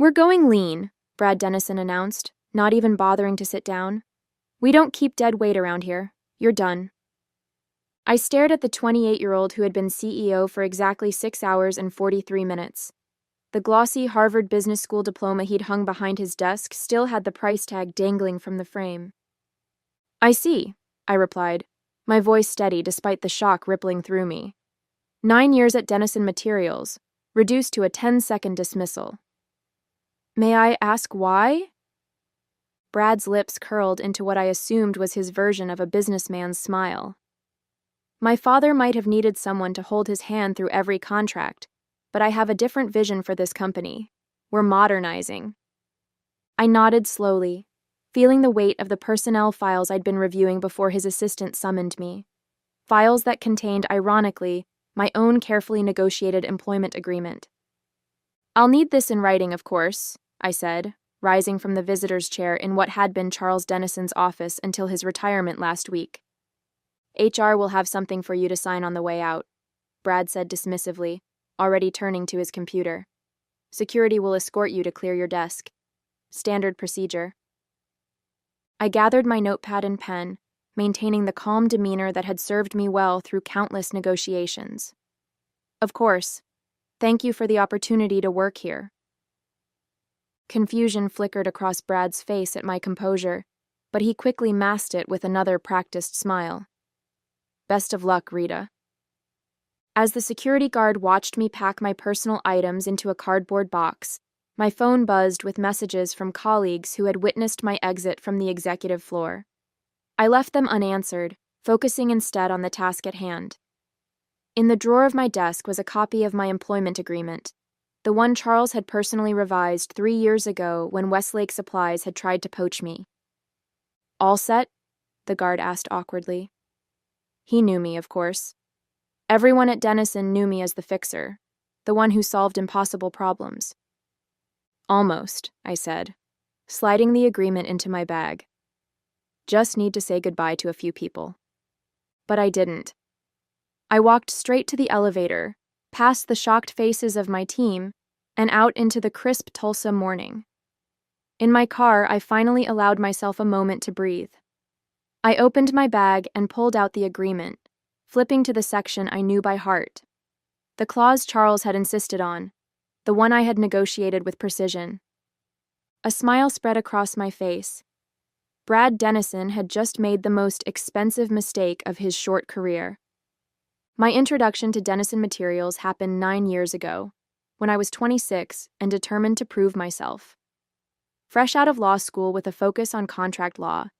"We're going lean," Brad Dennison announced, not even bothering to sit down. "We don't keep dead weight around here. You're done." I stared at the 28-year-old who had been CEO for exactly 6 hours and 43 minutes. The glossy Harvard Business School diploma he'd hung behind his desk still had the price tag dangling from the frame. "I see," I replied, my voice steady despite the shock rippling through me. 9 years at Dennison Materials, reduced to a 10-second dismissal. "May I ask why?" Brad's lips curled into what I assumed was his version of a businessman's smile. "My father might have needed someone to hold his hand through every contract, but I have a different vision for this company. We're modernizing." I nodded slowly, feeling the weight of the personnel files I'd been reviewing before his assistant summoned me. Files that contained, ironically, my own carefully negotiated employment agreement. "I'll need this in writing, of course," I said, rising from the visitor's chair in what had been Charles Dennison's office until his retirement last week. "HR will have something for you to sign on the way out," Brad said dismissively, already turning to his computer. "Security will escort you to clear your desk. Standard procedure." I gathered my notepad and pen, maintaining the calm demeanor that had served me well through countless negotiations. "Of course. Thank you for the opportunity to work here." Confusion flickered across Brad's face at my composure, but he quickly masked it with another practiced smile. "Best of luck, Rita." As the security guard watched me pack my personal items into a cardboard box, my phone buzzed with messages from colleagues who had witnessed my exit from the executive floor. I left them unanswered, focusing instead on the task at hand. In the drawer of my desk was a copy of my employment agreement, the one Charles had personally revised 3 years ago when Westlake Supplies had tried to poach me. "All set?" the guard asked awkwardly. He knew me, of course. Everyone at Dennison knew me as the fixer, the one who solved impossible problems. "Almost," I said, sliding the agreement into my bag. "Just need to say goodbye to a few people." But I didn't. I walked straight to the elevator, past the shocked faces of my team, and out into the crisp Tulsa morning. In my car, I finally allowed myself a moment to breathe. I opened my bag and pulled out the agreement, flipping to the section I knew by heart. The clause Charles had insisted on, the one I had negotiated with precision. A smile spread across my face. Brad Dennison had just made the most expensive mistake of his short career. My introduction to Dennison Materials happened 9 years ago, when I was 26 and determined to prove myself. Fresh out of law school with a focus on contract law,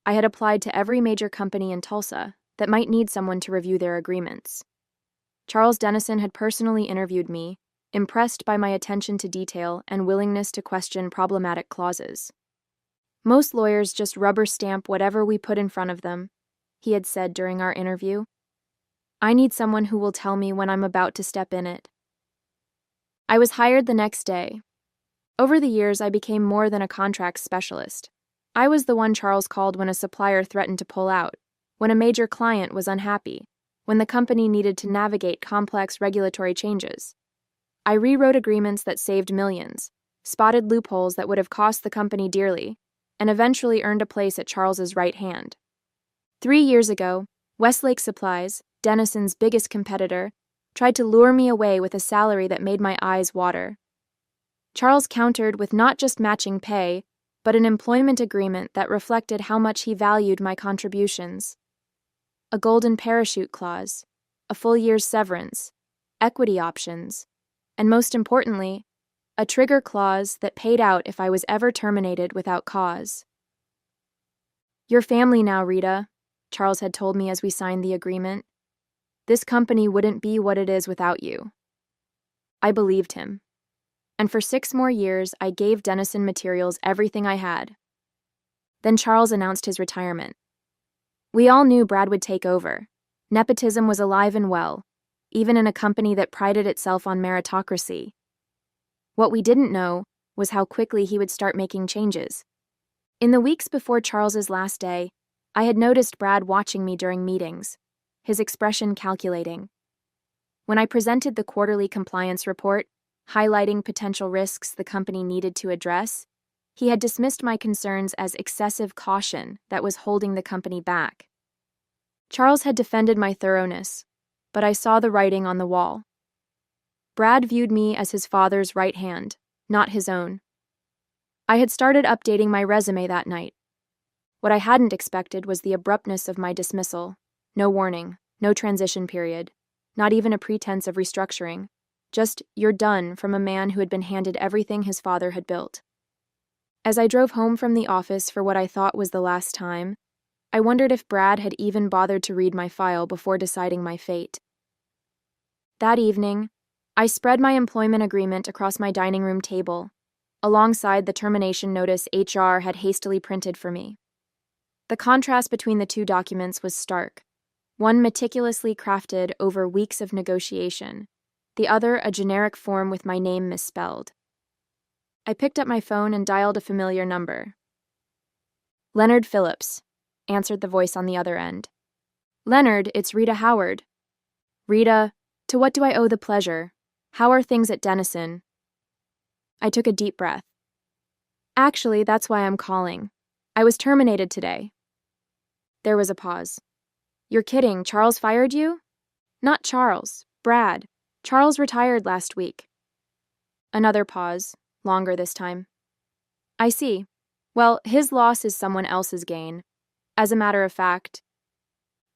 I had applied to every major company in Tulsa that might need someone to review their agreements. Charles Dennison had personally interviewed me, impressed by my attention to detail and willingness to question problematic clauses. "Most lawyers just rubber stamp whatever we put in front of them," he had said during our interview. "I need someone who will tell me when I'm about to step in it." I was hired the next day. Over the years, I became more than a contracts specialist. I was the one Charles called when a supplier threatened to pull out, when a major client was unhappy, when the company needed to navigate complex regulatory changes. I rewrote agreements that saved millions, spotted loopholes that would have cost the company dearly, and eventually earned a place at Charles's right hand. 3 years ago, Westlake Supplies, Dennison's biggest competitor, tried to lure me away with a salary that made my eyes water. Charles countered with not just matching pay, but an employment agreement that reflected how much he valued my contributions. A golden parachute clause, a full year's severance, equity options, and most importantly, a trigger clause that paid out if I was ever terminated without cause. "Your family now, Rita," Charles had told me as we signed the agreement. "This company wouldn't be what it is without you." I believed him. And for 6 more years, I gave Dennison Materials everything I had. Then Charles announced his retirement. We all knew Brad would take over. Nepotism was alive and well, even in a company that prided itself on meritocracy. What we didn't know was how quickly he would start making changes. In the weeks before Charles's last day, I had noticed Brad watching me during meetings, his expression calculating. When I presented the quarterly compliance report, highlighting potential risks the company needed to address. He had dismissed my concerns as excessive caution that was holding the company back. Charles had defended my thoroughness, but I saw the writing on the wall. Brad viewed me as his father's right hand, not his own. I had started updating my resume that night. What I hadn't expected was the abruptness of my dismissal. No warning, no transition period, not even a pretense of restructuring. Just, "You're done," from a man who had been handed everything his father had built. As I drove home from the office for what I thought was the last time, I wondered if Brad had even bothered to read my file before deciding my fate. That evening, I spread my employment agreement across my dining room table, alongside the termination notice HR had hastily printed for me. The contrast between the two documents was stark. One meticulously crafted over weeks of negotiation, the other a generic form with my name misspelled. I picked up my phone and dialed a familiar number. "Leonard Phillips," answered the voice on the other end. "Leonard, it's Rita Howard." "Rita, to what do I owe the pleasure? How are things at Denison?" I took a deep breath. "Actually, that's why I'm calling. I was terminated today." There was a pause. "You're kidding, Charles fired you?" "Not Charles, Brad. Charles retired last week." Another pause, longer this time. "I see. Well, his loss is someone else's gain. As a matter of fact..."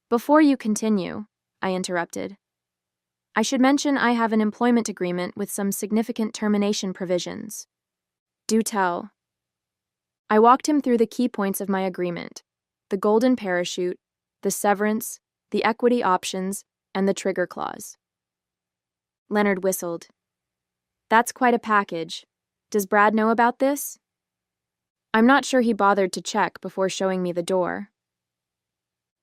"Before you continue," I interrupted, "I should mention I have an employment agreement with some significant termination provisions." "Do tell." I walked him through the key points of my agreement: the golden parachute, the severance, the equity options, and the trigger clause. Leonard whistled. "That's quite a package. Does Brad know about this?" I'm not sure he bothered to check before showing me the door.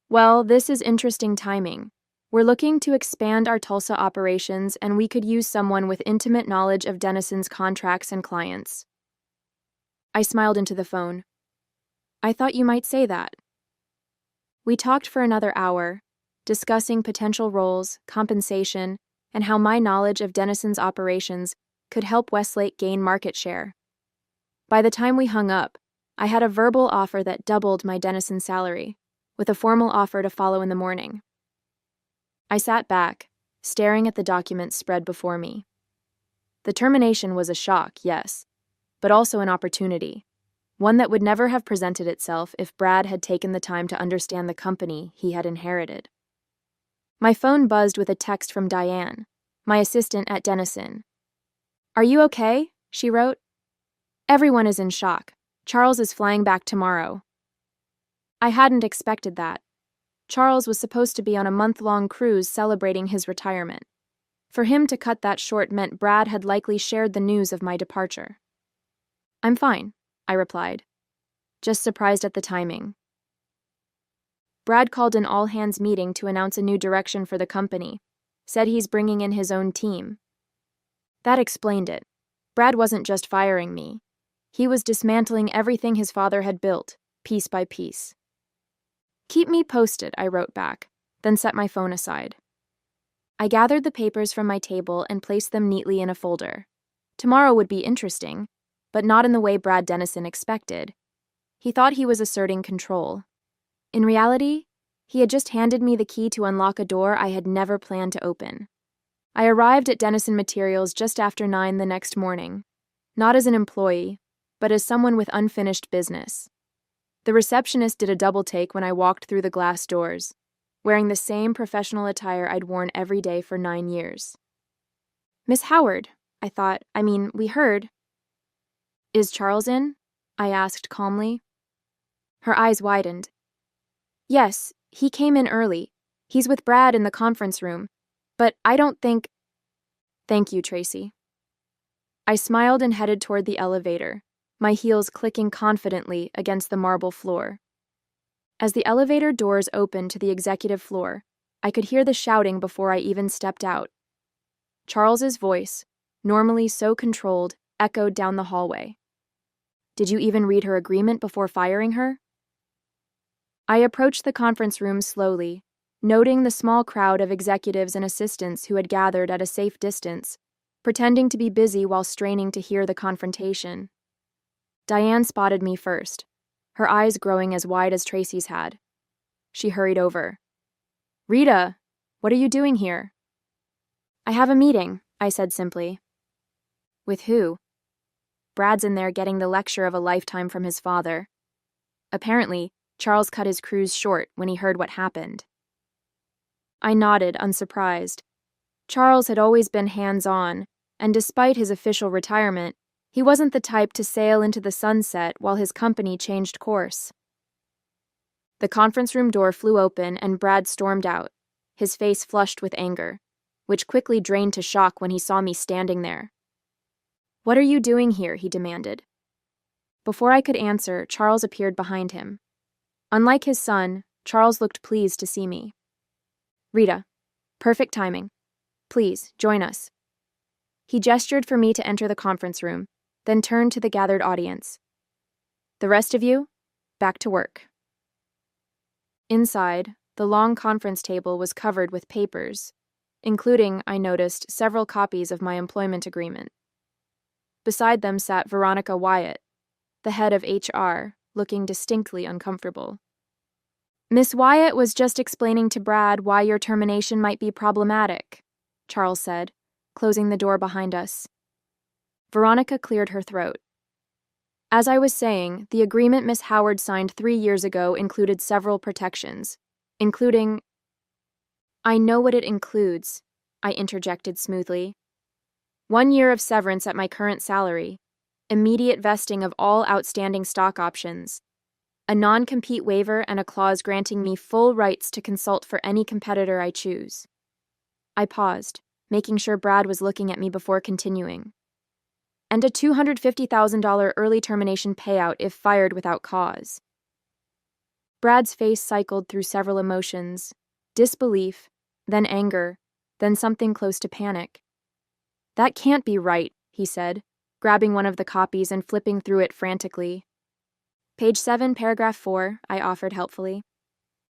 "Well, this is interesting timing. We're looking to expand our Tulsa operations, and we could use someone with intimate knowledge of Denison's contracts and clients." I smiled into the phone. "I thought you might say that." We talked for another hour, discussing potential roles, compensation, and how my knowledge of Denison's operations could help Westlake gain market share. By the time we hung up, I had a verbal offer that doubled my Denison salary, with a formal offer to follow in the morning. I sat back, staring at the documents spread before me. The termination was a shock, yes, but also an opportunity, one that would never have presented itself if Brad had taken the time to understand the company he had inherited. My phone buzzed with a text from Diane, my assistant at Denison. "Are you okay?" she wrote. "Everyone is in shock. Charles is flying back tomorrow." I hadn't expected that. Charles was supposed to be on a month-long cruise celebrating his retirement. For him to cut that short meant Brad had likely shared the news of my departure. "I'm fine," I replied, just surprised at the timing. Brad called an all-hands meeting to announce a new direction for the company, said he's bringing in his own team. That explained it. Brad wasn't just firing me. He was dismantling everything his father had built, piece by piece. "Keep me posted," I wrote back, then set my phone aside. I gathered the papers from my table and placed them neatly in a folder. Tomorrow would be interesting, but not in the way Brad Denison expected. He thought he was asserting control. In reality, he had just handed me the key to unlock a door I had never planned to open. I arrived at Denison Materials just after 9 the next morning, not as an employee, but as someone with unfinished business. The receptionist did a double take when I walked through the glass doors, wearing the same professional attire I'd worn every day for 9 years. "Miss Howard," I thought, we heard." "Is Charles in?" I asked calmly. Her eyes widened. "Yes, he came in early. He's with Brad in the conference room. But I don't think..." "Thank you, Tracy." I smiled and headed toward the elevator, my heels clicking confidently against the marble floor. As the elevator doors opened to the executive floor, I could hear the shouting before I even stepped out. Charles's voice, normally so controlled, echoed down the hallway. "Did you even read her agreement before firing her?" I approached the conference room slowly, noting the small crowd of executives and assistants who had gathered at a safe distance, pretending to be busy while straining to hear the confrontation. Diane spotted me first, her eyes growing as wide as Tracy's had. She hurried over. "Rita, what are you doing here?" "I have a meeting," I said simply. "With who?" "Brad's in there getting the lecture of a lifetime from his father." Apparently, Charles cut his cruise short when he heard what happened. I nodded, unsurprised. Charles had always been hands-on, and despite his official retirement, he wasn't the type to sail into the sunset while his company changed course. The conference room door flew open and Brad stormed out, his face flushed with anger, which quickly drained to shock when he saw me standing there. "What are you doing here?" he demanded. Before I could answer, Charles appeared behind him. Unlike his son, Charles looked pleased to see me. "Rita, perfect timing. Please, join us." He gestured for me to enter the conference room, then turned to the gathered audience. "The rest of you, back to work." Inside, the long conference table was covered with papers, including, I noticed, several copies of my employment agreement. Beside them sat Veronica Wyatt, the head of HR, looking distinctly uncomfortable. "Miss Wyatt was just explaining to Brad why your termination might be problematic," Charles said, closing the door behind us. Veronica cleared her throat. "As I was saying, the agreement Miss Howard signed 3 years ago included several protections, including—" "I know what it includes," I interjected smoothly. "1 year of severance at my current salary, immediate vesting of all outstanding stock options, a non-compete waiver and a clause granting me full rights to consult for any competitor I choose." I paused, making sure Brad was looking at me before continuing. "And a $250,000 early termination payout if fired without cause." Brad's face cycled through several emotions: disbelief, then anger, then something close to panic. "That can't be right," he said, grabbing one of the copies and flipping through it frantically. "Page 7, paragraph 4, I offered helpfully.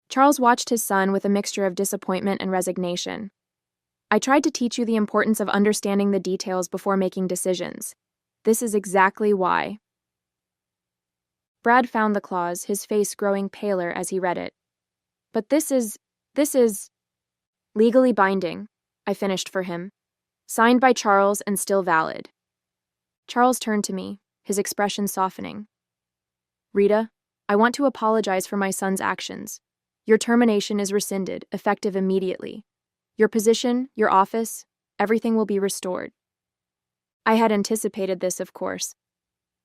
Charles watched his son with a mixture of disappointment and resignation. "I tried to teach you the importance of understanding the details before making decisions. This is exactly why." Brad found the clause, his face growing paler as he read it. "But this is legally binding," I finished for him. "Signed by Charles and still valid." Charles turned to me, his expression softening. "Rita, I want to apologize for my son's actions. Your termination is rescinded, effective immediately. Your position, your office, everything will be restored." I had anticipated this, of course.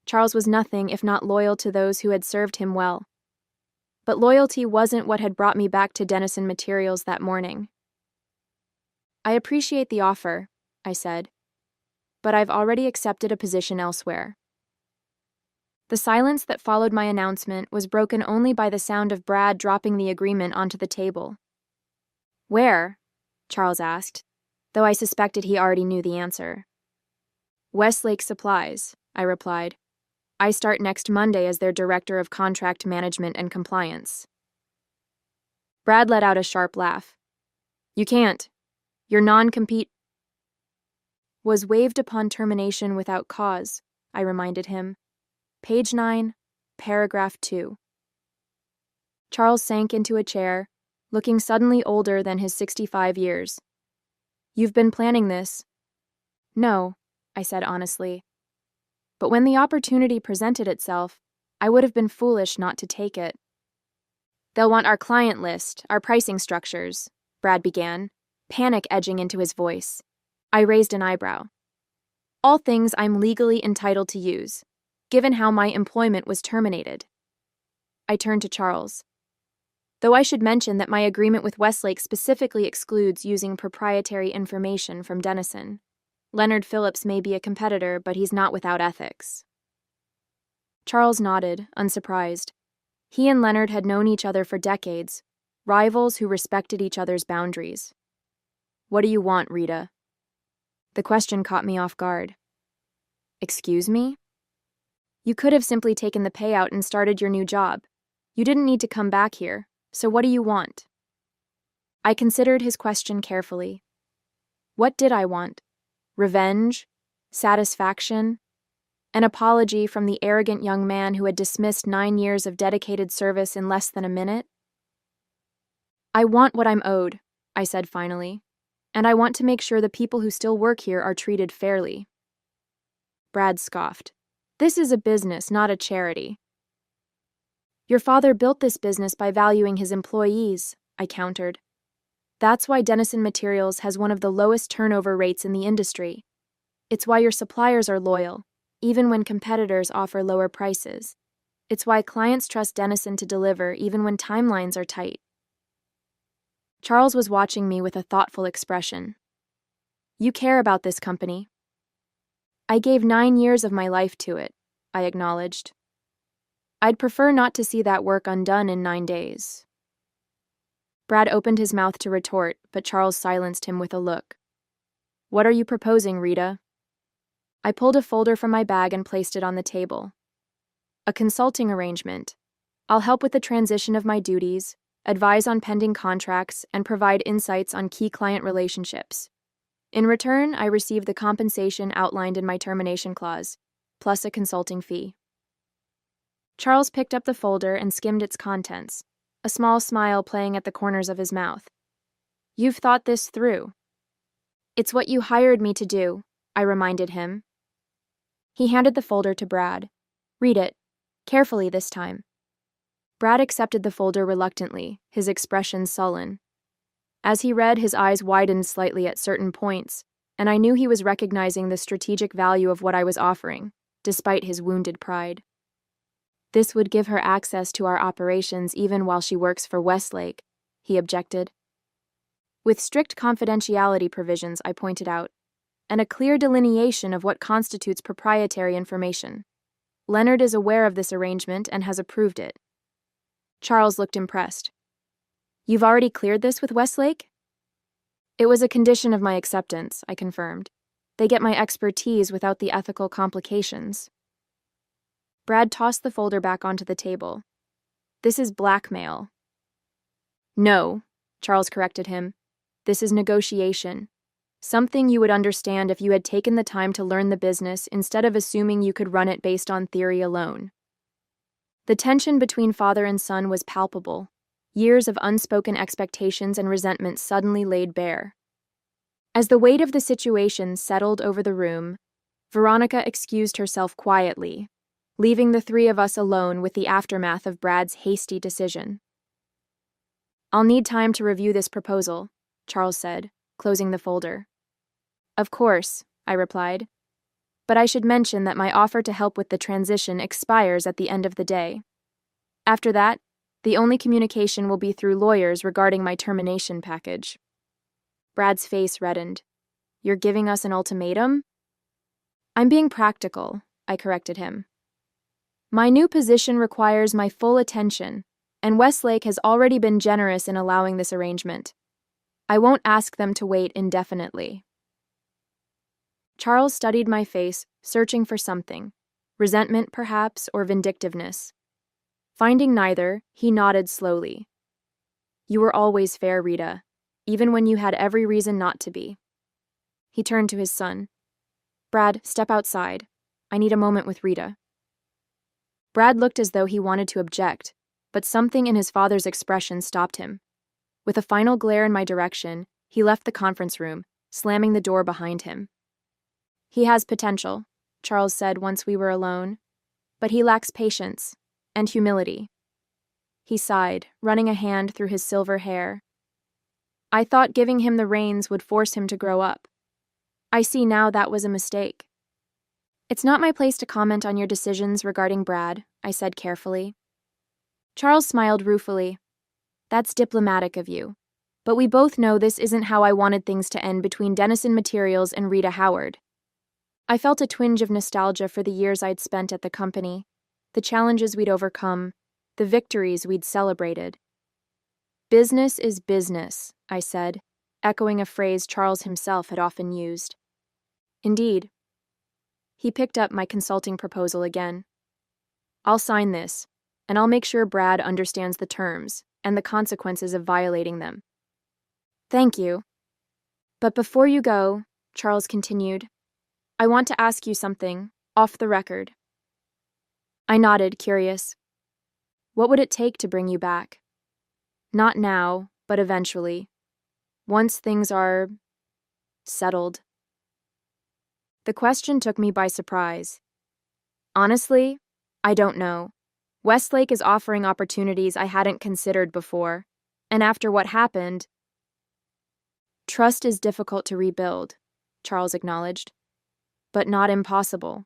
Charles was nothing if not loyal to those who had served him well. But loyalty wasn't what had brought me back to Denison Materials that morning. "I appreciate the offer," I said, "but I've already accepted a position elsewhere." The silence that followed my announcement was broken only by the sound of Brad dropping the agreement onto the table. "Where?" Charles asked, though I suspected he already knew the answer. "Westlake Supplies," I replied. "I start next Monday as their Director of Contract Management and Compliance." Brad let out a sharp laugh. "You can't. Your non-compete was waived upon termination without cause," I reminded him. Page 9, paragraph 2. Charles sank into a chair, looking suddenly older than his 65 years. "You've been planning this?" "No," I said honestly. "But when the opportunity presented itself, I would have been foolish not to take it." "They'll want our client list, our pricing structures," Brad began, panic edging into his voice. I raised an eyebrow. "All things I'm legally entitled to use, given how my employment was terminated." I turned to Charles. "Though I should mention that my agreement with Westlake specifically excludes using proprietary information from Denison. Leonard Phillips may be a competitor, but he's not without ethics." Charles nodded, unsurprised. He and Leonard had known each other for decades, rivals who respected each other's boundaries. "What do you want, Rita?" The question caught me off guard. "Excuse me?" "You could have simply taken the payout and started your new job. You didn't need to come back here, so what do you want?" I considered his question carefully. What did I want? Revenge? Satisfaction? An apology from the arrogant young man who had dismissed 9 years of dedicated service in less than a minute? "I want what I'm owed," I said finally, "and I want to make sure the people who still work here are treated fairly." Brad scoffed. "This is a business, not a charity." "Your father built this business by valuing his employees," I countered. "That's why Denison Materials has one of the lowest turnover rates in the industry. It's why your suppliers are loyal, even when competitors offer lower prices. It's why clients trust Denison to deliver even when timelines are tight." Charles was watching me with a thoughtful expression. "You care about this company." "I gave 9 years of my life to it," I acknowledged. "I'd prefer not to see that work undone in 9 days." Brad opened his mouth to retort, but Charles silenced him with a look. "What are you proposing, Rita?" I pulled a folder from my bag and placed it on the table. "A consulting arrangement. I'll help with the transition of my duties, advise on pending contracts, and provide insights on key client relationships. In return, I receive the compensation outlined in my termination clause, plus a consulting fee." Charles picked up the folder and skimmed its contents, a small smile playing at the corners of his mouth. "You've thought this through." "It's what you hired me to do," I reminded him. He handed the folder to Brad. "Read it. Carefully this time." Brad accepted the folder reluctantly, his expression sullen. As he read, his eyes widened slightly at certain points, and I knew he was recognizing the strategic value of what I was offering, despite his wounded pride. "This would give her access to our operations even while she works for Westlake," he objected. "With strict confidentiality provisions," I pointed out, "and a clear delineation of what constitutes proprietary information. Leonard is aware of this arrangement and has approved it." Charles looked impressed. "You've already cleared this with Westlake?" "It was a condition of my acceptance," I confirmed. "They get my expertise without the ethical complications." Brad tossed the folder back onto the table. "This is blackmail." "No," Charles corrected him. "This is negotiation. Something you would understand if you had taken the time to learn the business instead of assuming you could run it based on theory alone." The tension between father and son was palpable. Years of unspoken expectations and resentment suddenly laid bare. As the weight of the situation settled over the room, Veronica excused herself quietly, leaving the three of us alone with the aftermath of Brad's hasty decision. "I'll need time to review this proposal," Charles said, closing the folder. "Of course," I replied. "But I should mention that my offer to help with the transition expires at the end of the day. After that, the only communication will be through lawyers regarding my termination package." Brad's face reddened. "You're giving us an ultimatum?" "I'm being practical," I corrected him. "My new position requires my full attention, and Westlake has already been generous in allowing this arrangement. I won't ask them to wait indefinitely." Charles studied my face, searching for something, resentment perhaps, or vindictiveness. Finding neither, he nodded slowly. "You were always fair, Rita, even when you had every reason not to be." He turned to his son. "Brad, step outside. I need a moment with Rita." Brad looked as though he wanted to object, but something in his father's expression stopped him. With a final glare in my direction, he left the conference room, slamming the door behind him. "He has potential," Charles said once we were alone, "but he lacks patience and humility." He sighed, running a hand through his silver hair. "I thought giving him the reins would force him to grow up. I see now that was a mistake." "It's not my place to comment on your decisions regarding Brad," I said carefully. Charles smiled ruefully. "That's diplomatic of you. But we both know this isn't how I wanted things to end between Denison Materials and Rita Howard." I felt a twinge of nostalgia for the years I'd spent at the company, the challenges we'd overcome, the victories we'd celebrated. "Business is business," I said, echoing a phrase Charles himself had often used. "Indeed." He picked up my consulting proposal again. "I'll sign this, and I'll make sure Brad understands the terms and the consequences of violating them." "Thank you. But before you go," Charles continued, I want to ask you something, off the record. I nodded, curious. What would it take to bring you back? Not now, but eventually. Once things are settled. The question took me by surprise. Honestly, I don't know. Westlake is offering opportunities I hadn't considered before, and after what happened, trust is difficult to rebuild, Charles acknowledged, but not impossible.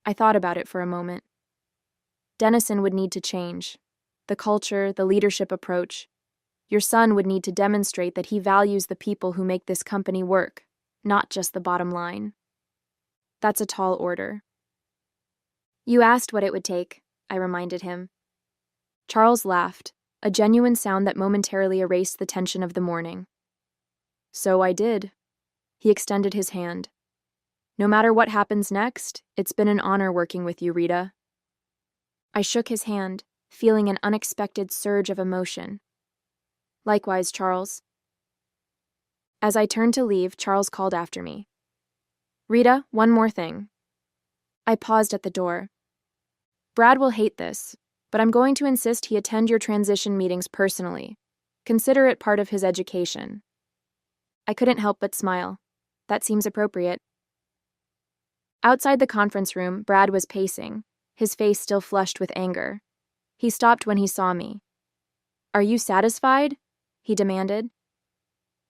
I thought about it for a moment. Dennison would need to change. The culture, the leadership approach. Your son would need to demonstrate that he values the people who make this company work, not just the bottom line. That's a tall order. You asked what it would take, I reminded him. Charles laughed, a genuine sound that momentarily erased the tension of the morning. So I did. He extended his hand. No matter what happens next, it's been an honor working with you, Rita. I shook his hand, feeling an unexpected surge of emotion. Likewise, Charles. As I turned to leave, Charles called after me. Rita, one more thing. I paused at the door. Brad will hate this, but I'm going to insist he attend your transition meetings personally. Consider it part of his education. I couldn't help but smile. That seems appropriate. Outside the conference room, Brad was pacing, his face still flushed with anger. He stopped when he saw me. Are you satisfied? He demanded.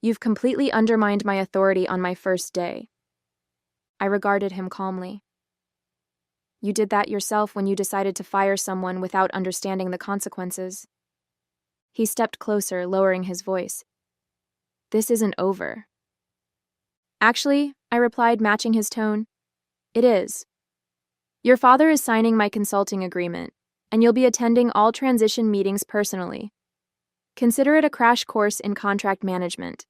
You've completely undermined my authority on my first day. I regarded him calmly. You did that yourself when you decided to fire someone without understanding the consequences. He stepped closer, lowering his voice. This isn't over. Actually, I replied, matching his tone, it is. Your father is signing my consulting agreement, and you'll be attending all transition meetings personally. Consider it a crash course in contract management.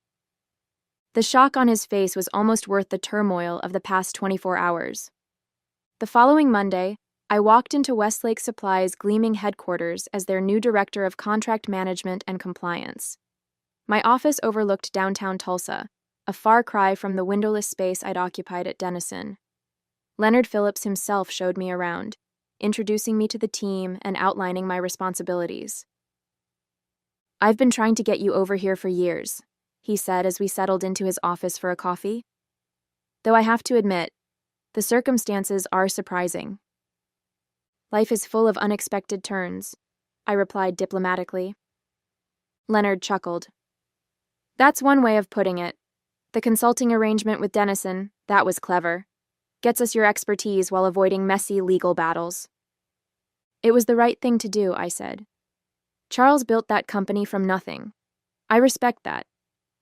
The shock on his face was almost worth the turmoil of the past 24 hours. The following Monday, I walked into Westlake Supply's gleaming headquarters as their new director of contract management and compliance. My office overlooked downtown Tulsa, a far cry from the windowless space I'd occupied at Dennison. Leonard Phillips himself showed me around, introducing me to the team and outlining my responsibilities. I've been trying to get you over here for years, he said as we settled into his office for a coffee. Though I have to admit, the circumstances are surprising. Life is full of unexpected turns, I replied diplomatically. Leonard chuckled. That's one way of putting it. The consulting arrangement with Dennison, that was clever. Gets us your expertise while avoiding messy legal battles. It was the right thing to do, I said. Charles built that company from nothing. I respect that,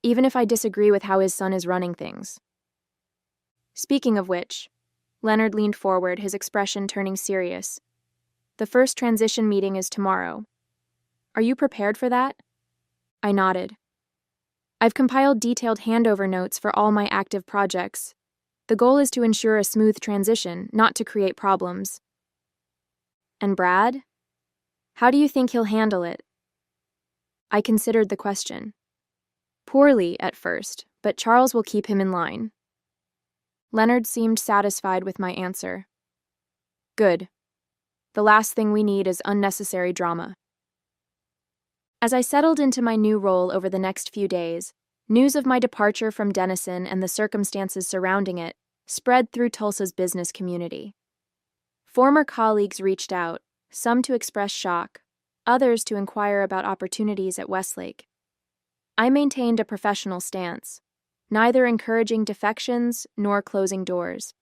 even if I disagree with how his son is running things. Speaking of which, Leonard leaned forward, his expression turning serious. The first transition meeting is tomorrow. Are you prepared for that? I nodded. I've compiled detailed handover notes for all my active projects. The goal is to ensure a smooth transition, not to create problems. And Brad? How do you think he'll handle it? I considered the question. Poorly at first, but Charles will keep him in line. Leonard seemed satisfied with my answer. Good. The last thing we need is unnecessary drama. As I settled into my new role over the next few days, news of my departure from Dennison and the circumstances surrounding it spread through Tulsa's business community. Former colleagues reached out, some to express shock, others to inquire about opportunities at Westlake. I maintained a professional stance, neither encouraging defections nor closing doors.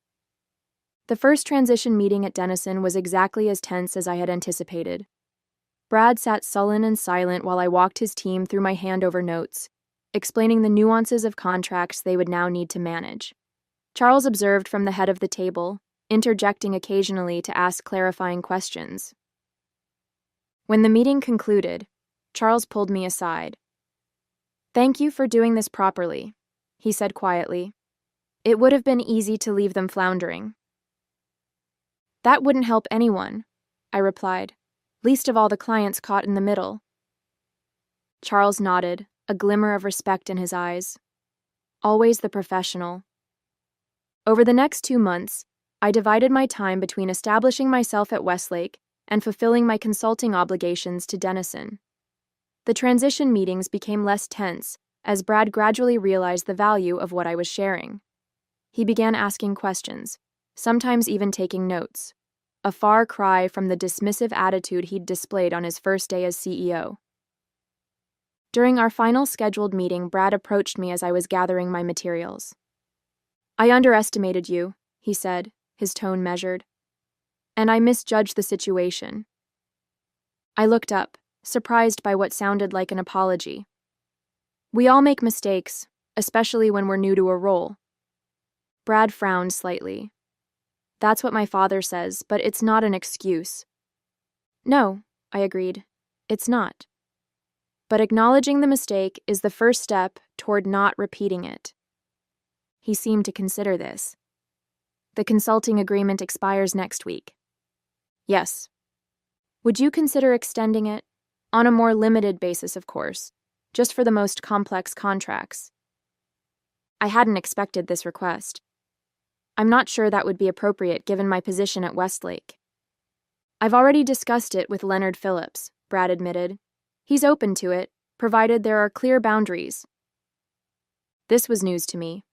The first transition meeting at Dennison was exactly as tense as I had anticipated. Brad sat sullen and silent while I walked his team through my handover notes, explaining the nuances of contracts they would now need to manage. Charles observed from the head of the table, interjecting occasionally to ask clarifying questions. When the meeting concluded, Charles pulled me aside. Thank you for doing this properly, he said quietly. It would have been easy to leave them floundering. That wouldn't help anyone, I replied, least of all the clients caught in the middle. Charles nodded, a glimmer of respect in his eyes. Always the professional. Over the next 2 months, I divided my time between establishing myself at Westlake and fulfilling my consulting obligations to Denison. The transition meetings became less tense as Brad gradually realized the value of what I was sharing. He began asking questions, sometimes even taking notes, a far cry from the dismissive attitude he'd displayed on his first day as CEO. During our final scheduled meeting, Brad approached me as I was gathering my materials. "I underestimated you," he said, his tone measured, "and I misjudged the situation." I looked up, surprised by what sounded like an apology. "We all make mistakes, especially when we're new to a role." Brad frowned slightly. "That's what my father says, but it's not an excuse." "No," I agreed, "it's not. But acknowledging the mistake is the first step toward not repeating it." He seemed to consider this. "The consulting agreement expires next week." "Yes." "Would you consider extending it? On a more limited basis, of course, just for the most complex contracts." I hadn't expected this request. "I'm not sure that would be appropriate given my position at Westlake." "I've already discussed it with Leonard Phillips," Brad admitted. "He's open to it, provided there are clear boundaries." This was news to me.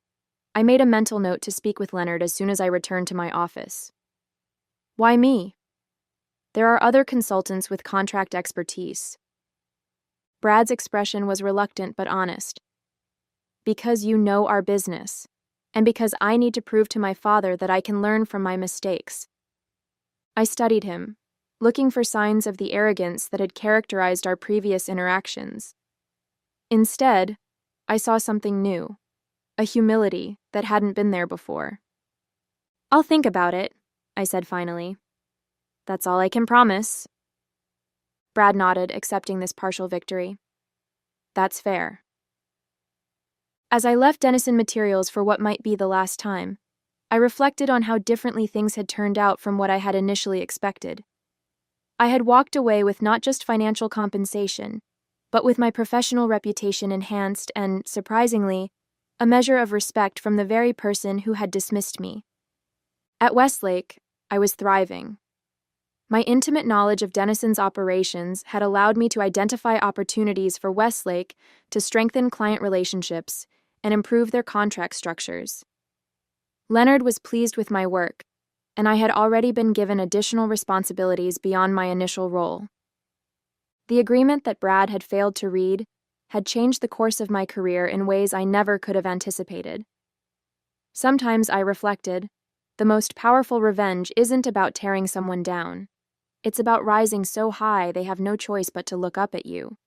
I made a mental note to speak with Leonard as soon as I returned to my office. "Why me?" "There are other consultants with contract expertise." Brad's expression was reluctant but honest. "Because you know our business, and because I need to prove to my father that I can learn from my mistakes." I studied him, looking for signs of the arrogance that had characterized our previous interactions. Instead, I saw something new, a humility that hadn't been there before. "I'll think about it," I said finally. "That's all I can promise." Brad nodded, accepting this partial victory. "That's fair." As I left Denison Materials for what might be the last time, I reflected on how differently things had turned out from what I had initially expected. I had walked away with not just financial compensation, but with my professional reputation enhanced and, surprisingly, a measure of respect from the very person who had dismissed me. At Westlake, I was thriving. My intimate knowledge of Denison's operations had allowed me to identify opportunities for Westlake to strengthen client relationships and improve their contract structures. Leonard was pleased with my work, and I had already been given additional responsibilities beyond my initial role. The agreement that Brad had failed to read had changed the course of my career in ways I never could have anticipated. Sometimes I reflected, the most powerful revenge isn't about tearing someone down. It's about rising so high they have no choice but to look up at you.